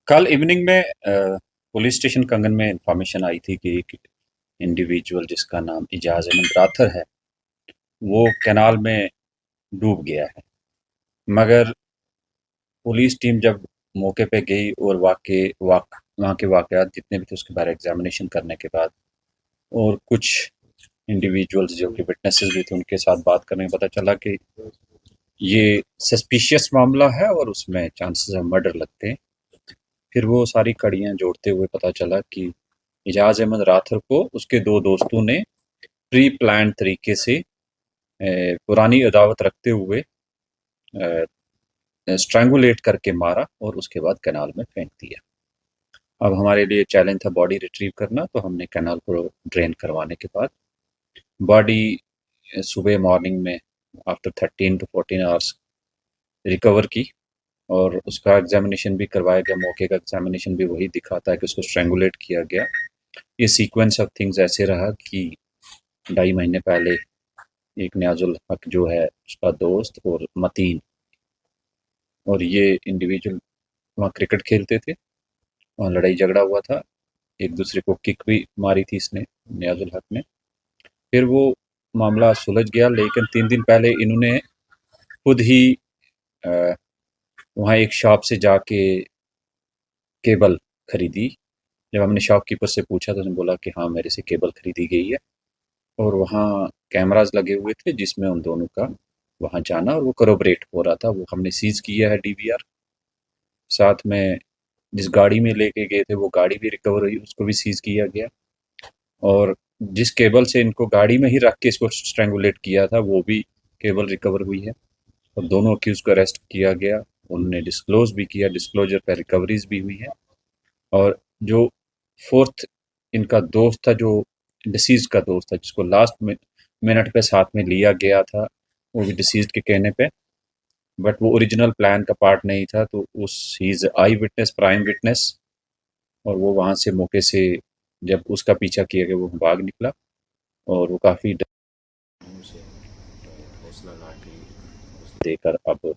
कल इवनिंग में police station कंगन में इंफॉर्मेशन आई थी कि एक इंडिविजुअल जिसका नाम इजाज अहमद राथर है वो कैनाल में डूब गया है। मगर पुलिस टीम जब मौके पे गई और वहाँ के वाकयात जितने भी थे उसके बारे एग्जामिनेशन करने के बाद और कुछ इंडिविजुअल्स जो कि विटनेसेस भी थे उनके साथ बात करने में पता चला कि ये सस्पिशियस मामला है और उसमें चांसेस ऑफ मर्डर लगते हैं। फिर वो सारी कड़ियाँ जोड़ते हुए पता चला कि इजाज अहमद राथर को उसके दो दोस्तों ने प्री प्लान तरीके से पुरानी अदावत रखते हुए स्ट्रैंगुलेट करके मारा और उसके बाद कैनाल में फेंक दिया। अब हमारे लिए चैलेंज था बॉडी रिट्रीव करना, तो हमने कैनाल को ड्रेन करवाने के बाद बॉडी सुबह मॉर्निंग में आफ्टर 13 to 14 आवर्स रिकवर की और उसका एग्जामिनेशन भी करवाया गया। मौके का एग्जामिनेशन भी वही दिखाता है कि उसको स्ट्रैंगुलेट किया गया। ये सीक्वेंस ऑफ थिंग्स ऐसे रहा कि 2.5 महीने पहले एक न्याजुल हक जो है उसका दोस्त और मतीन और ये इंडिविजुअल वहाँ क्रिकेट खेलते थे। वहाँ लड़ाई झगड़ा हुआ था, एक दूसरे को किक भी मारी थी इसने, न्याजुल हक ने। फिर वो मामला सुलझ गया, लेकिन 3 दिन पहले इन्होंने खुद ही अ, वहाँ एक शॉप से जाके केबल खरीदी। जब हमने शॉपकीपर से पूछा तो उसने बोला कि हाँ मेरे से केबल खरीदी गई है और वहाँ कैमरास लगे हुए थे जिसमें उन दोनों का वहाँ जाना और वो करोबरेट हो रहा था। वो हमने सीज किया है डीवीआर। साथ में जिस गाड़ी में लेके गए थे वो गाड़ी भी रिकवर हुई, उसको भी सीज किया गया। और जिस केबल से इनको गाड़ी में ही रख के इसको स्ट्रैंगुलेट किया था वो भी केबल रिकवर हुई है और दोनों अक्यूज को अरेस्ट किया गया। उन्होंने डिस्क्लोज भी किया, डिस्क्लोजर पर रिकवरीज भी हुई है। और जो फोर्थ इनका दोस्त था, जो डिसीज का दोस्त था जिसको लास्ट में मिनट पे साथ में लिया गया था, वो भी डिसीज के कहने पे, बट वो ओरिजिनल प्लान का पार्ट नहीं था, तो उस he is I witness, prime witness. और वो वहाँ से मौके से जब उसका पीछा किया गया वो भाग निकला और वो काफ़ी से हौसला ला के देकर अब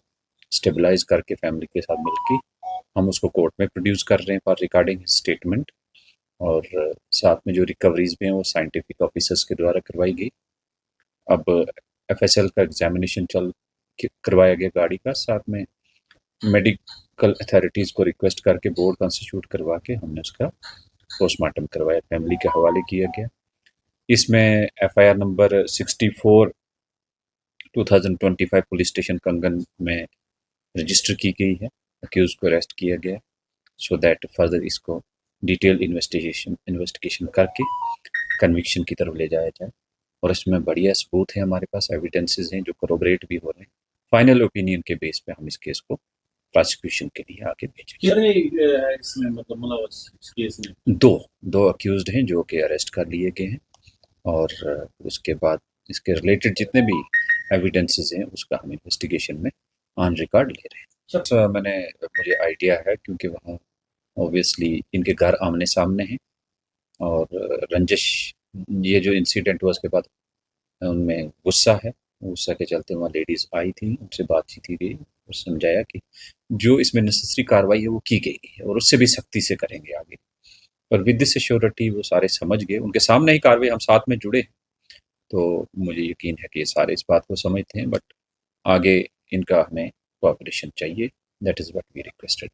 स्टेबलाइज करके फैमिली के साथ मिलके हम उसको कोर्ट में प्रोड्यूस कर रहे हैं फॉर रिकॉर्डिंग स्टेटमेंट। और साथ में जो रिकवरीज भी हैं वो साइंटिफिक ऑफिसर्स के द्वारा करवाई गई। अब एफएसएल का एग्जामिनेशन करवाया गया गाड़ी का। साथ में मेडिकल अथॉरिटीज़ को रिक्वेस्ट करके बोर्ड कॉन्स्टिट्यूट करवा के हमने उसका पोस्टमार्टम करवाया, फैमिली के हवाले किया गया। इसमें एफआईआर नंबर 64 2025 पुलिस स्टेशन कंगन में रजिस्टर की गई है। अक्यूज को अरेस्ट किया गया सो दैट फर्दर इसको डिटेल इन्वेस्टिगेशन करके कन्विक्शन की तरफ ले जाया जाए। और इसमें बढ़िया सबूत है, हमारे पास एविडेंसेस हैं जो कोरोबरेट भी हो रहे हैं। फाइनल ओपिनियन के बेस पे हम इस केस को प्रोसिक्यूशन के लिए आगे भेजेंगे। इसमें मतलब मुलवस इस केस में दो दो अक्यूज्ड हैं जो कि अरेस्ट कर लिए गए हैं और उसके बाद इसके रिलेटेड जितने भी एविडेंसेस हैं उसका हम इन्वेस्टिगेशन में ऑन रिकॉर्ड ले रहे हैं। मुझे आइडिया है क्योंकि वहाँ ऑब्वियसली इनके घर आमने सामने हैं और रंजिश, ये जो इंसिडेंट हुआ उसके बाद उनमें गुस्सा है। गुस्सा के चलते वहाँ लेडीज़ आई थी, उनसे बातचीत की गई और समझाया कि जो इसमें नेसेसरी कार्रवाई है वो की गई है और उससे भी सख्ती से करेंगे आगे। पर विद दिस श्योरिटी वो सारे समझ गए, उनके सामने ही कार्रवाई, हम साथ में जुड़े। तो मुझे यकीन है कि ये सारे इस बात को समझते हैं, बट आगे इनका हमें कोऑपरेशन चाहिए। That is what we requested.